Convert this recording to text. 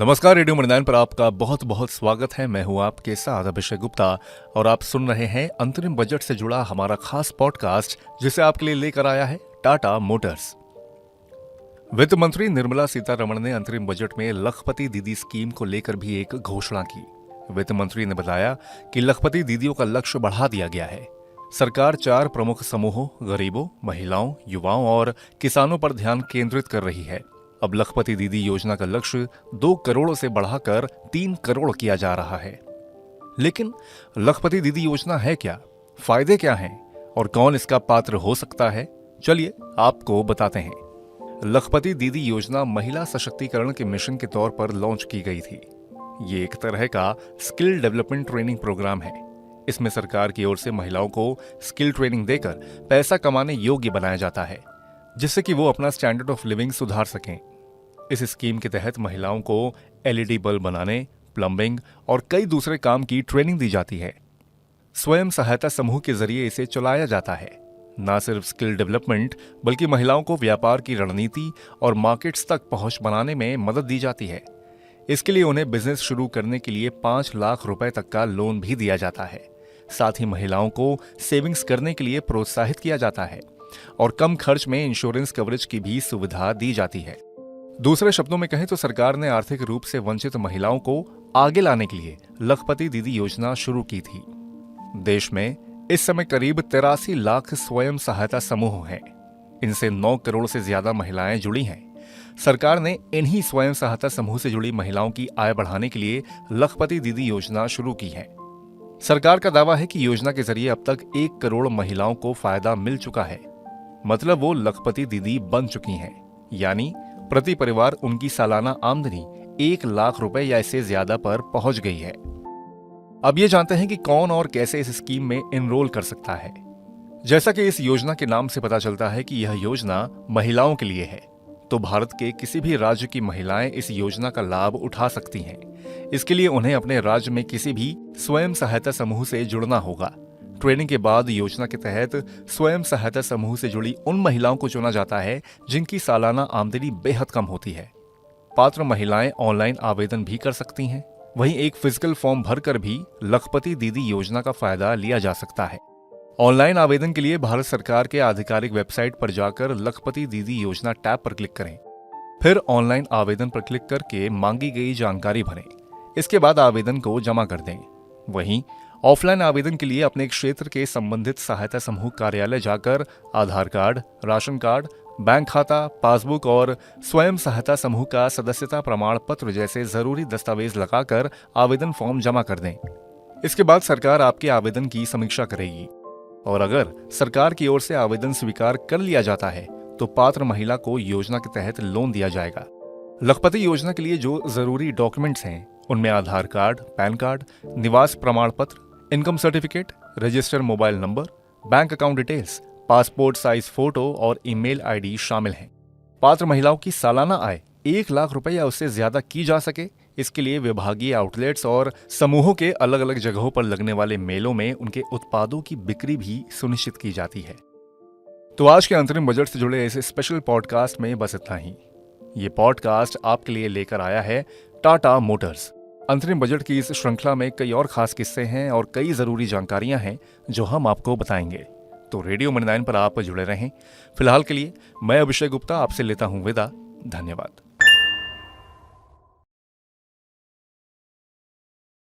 नमस्कार, रेडियो मृदान पर आपका बहुत बहुत स्वागत है। मैं हूं आपके साथ अभिषेक गुप्ता और आप सुन रहे हैं अंतरिम बजट से जुड़ा हमारा खास पॉडकास्ट, जिसे आपके लिए लेकर आया है टाटा मोटर्स। वित्त मंत्री निर्मला सीतारमण ने अंतरिम बजट में लखपति दीदी स्कीम को लेकर भी एक घोषणा की। वित्त मंत्री ने बताया कि लखपति दीदियों का लक्ष्य बढ़ा दिया गया है। सरकार 4 प्रमुख समूहों गरीबों, महिलाओं, युवाओं और किसानों पर ध्यान केंद्रित कर रही है। अब लखपति दीदी योजना का लक्ष्य 2 करोड़ से बढ़ाकर 3 करोड़ किया जा रहा है। लेकिन लखपति दीदी योजना है क्या, फायदे क्या हैं और कौन इसका पात्र हो सकता है, चलिए आपको बताते हैं। लखपति दीदी योजना महिला सशक्तिकरण के मिशन के तौर पर लॉन्च की गई थी। ये एक तरह का स्किल डेवलपमेंट ट्रेनिंग प्रोग्राम है। इसमें सरकार की ओर से महिलाओं को स्किल ट्रेनिंग देकर पैसा कमाने योग्य बनाया जाता है, जिससे कि वो अपना स्टैंडर्ड ऑफ लिविंग सुधार सकें। इस स्कीम के तहत महिलाओं को एलईडी बल्ब बनाने, प्लम्बिंग और कई दूसरे काम की ट्रेनिंग दी जाती है। स्वयं सहायता समूह के जरिए इसे चलाया जाता है। न सिर्फ स्किल डेवलपमेंट बल्कि महिलाओं को व्यापार की रणनीति और मार्केट्स तक पहुंच बनाने में मदद दी जाती है। इसके लिए उन्हें बिजनेस शुरू करने के लिए 5 लाख रुपए तक का लोन भी दिया जाता है। साथ ही महिलाओं को सेविंग्स करने के लिए प्रोत्साहित किया जाता है और कम खर्च में इंश्योरेंस कवरेज की भी सुविधा दी जाती है। दूसरे शब्दों में कहें तो सरकार ने आर्थिक रूप से वंचित महिलाओं को आगे लाने के लिए लखपति दीदी योजना शुरू की थी। देश में इस समय करीब 83 लाख स्वयं सहायता समूह हैं। इनसे 9 करोड़ से ज्यादा महिलाएं जुड़ी हैं। सरकार ने इन्हीं स्वयं सहायता समूह से जुड़ी महिलाओं की आय बढ़ाने के लिए लखपति दीदी योजना शुरू की है। सरकार का दावा है कि योजना के जरिए अब तक 1 करोड़ महिलाओं को फायदा मिल चुका है। मतलब वो लखपति दीदी बन चुकी हैं, यानी प्रति परिवार उनकी सालाना आमदनी 1 लाख रुपए या इससे ज्यादा पर पहुंच गई है। अब ये जानते हैं कि कौन और कैसे इस स्कीम में एनरोल कर सकता है। जैसा कि इस योजना के नाम से पता चलता है कि यह योजना महिलाओं के लिए है, तो भारत के किसी भी राज्य की महिलाएं इस योजना का लाभ उठा सकती हैं। इसके लिए उन्हें अपने राज्य में किसी भी स्वयं सहायता समूह से जुड़ना होगा। ट्रेनिंग के बाद योजना के तहत स्वयं सहायता समूह से जुड़ी उन महिलाओं को चुना जाता है जिनकी सालाना आमदनी बेहद कम होती है। पात्र महिलाएं ऑनलाइन आवेदन भी कर सकती हैं। वहीं एक फिजिकल फॉर्म भरकर भी लखपति दीदी योजना का फायदा लिया जा सकता है। ऑनलाइन आवेदन के लिए भारत सरकार के आधिकारिक वेबसाइट पर जाकर लखपति दीदी योजना टैब पर क्लिक करें। फिर ऑनलाइन आवेदन पर क्लिक करके मांगी गई जानकारी भरें। इसके बाद आवेदन को जमा कर दें। वहीं ऑफलाइन आवेदन के लिए अपने क्षेत्र के संबंधित सहायता समूह कार्यालय जाकर आधार कार्ड, राशन कार्ड, बैंक खाता, पासबुक और स्वयं सहायता समूह का सदस्यता प्रमाण पत्र जैसे जरूरी दस्तावेज लगाकर आवेदन फॉर्म जमा कर दें। इसके बाद सरकार आपके आवेदन की समीक्षा करेगी और अगर सरकार की ओर से आवेदन स्वीकार कर लिया जाता है तो पात्र महिला को योजना के तहत लोन दिया जाएगा। लखपति योजना के लिए जो जरूरी डॉक्यूमेंट्स हैं उनमें आधार कार्ड, पैन कार्ड, निवास प्रमाण पत्र, income certificate, register mobile number, bank account details, passport size photo और ईमेल आईडी शामिल हैं। पात्र महिलाओं की सालाना आय 1 लाख रुपए या उससे ज्यादा की जा सके, इसके लिए विभागीय आउटलेट्स और समूहों के अलग अलग जगहों पर लगने वाले मेलों में उनके उत्पादों की बिक्री भी सुनिश्चित की जाती है। तो आज के अंतरिम बजट से जुड़े इस स्पेशल पॉडकास्ट में बस इतना ही। ये पॉडकास्ट आपके लिए लेकर आया है टाटा मोटर्स। अंतरिम बजट की इस श्रृंखला में कई और खास किस्से हैं और कई जरूरी जानकारियां हैं जो हम आपको बताएंगे। तो रेडियो मृदान पर आप जुड़े रहें। फिलहाल के लिए मैं अभिषेक गुप्ता आपसे लेता हूं विदा। धन्यवाद।